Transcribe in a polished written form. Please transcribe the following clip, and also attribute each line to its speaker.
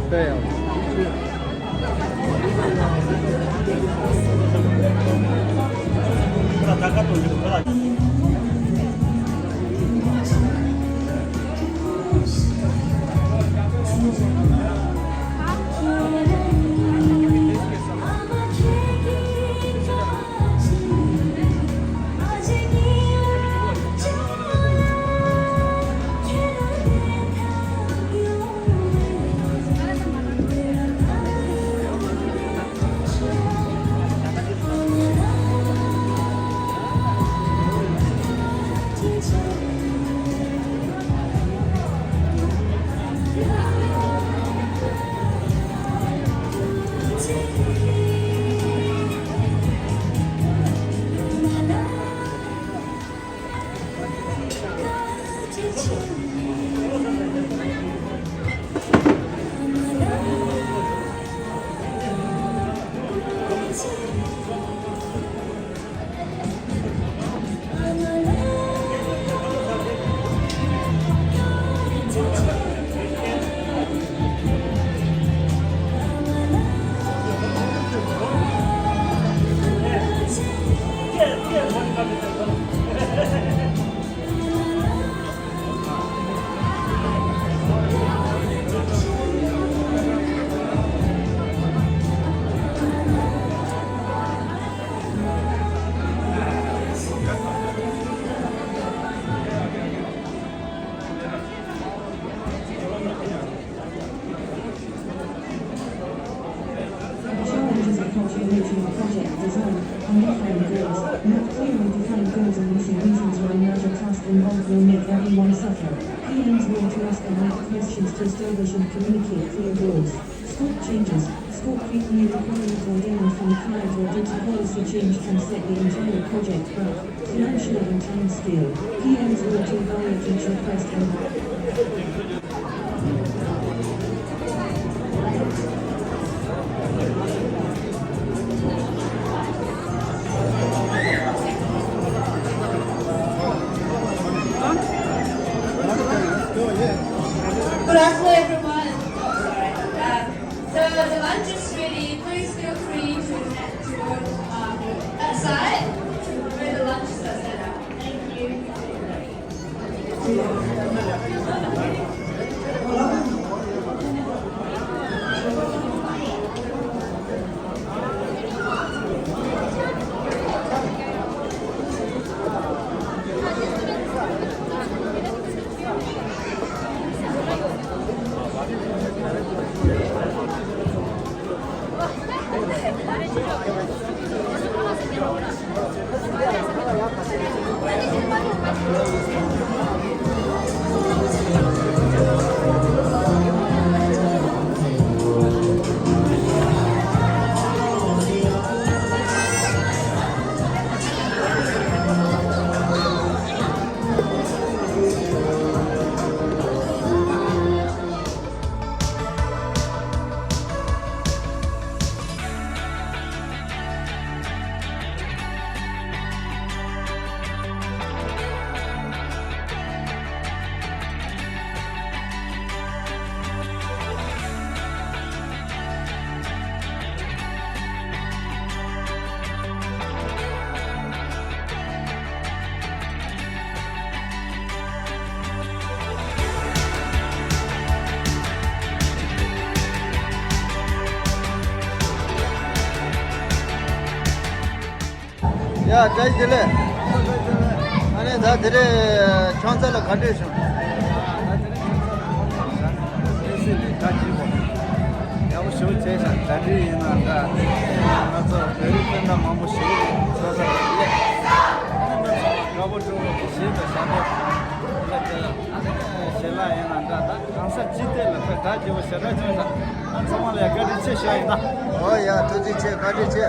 Speaker 1: 对呀。
Speaker 2: Cultivating project design, undefined goals, not clearly defined goals and missing reasons why larger task involved will make everyone suffer. PMs will to ask the right questions to establish and communicate clear goals. Scope changes. Scope creep new requirement or demand from client or due to policy change can set the entire project back, financially and time scale. PMs will to evaluate each request and
Speaker 3: Good afternoon, everyone. So the lunch is ready. Please feel free to head to outside where the lunch is set up. Thank you.
Speaker 1: 야, 저기 들래. 아니, 다 들래. 천사를 가르쳐. 야고 쇼 제산 다리 있는다. 나서 베리펜다 마모 쇼. 저서 가보죠. 시도 산다. 셀라 있는다. 강사 지대라. 다 지고 셀라 준다. 한 사람을 가르쳐 셔야. 야, 도지 제 가르쳐.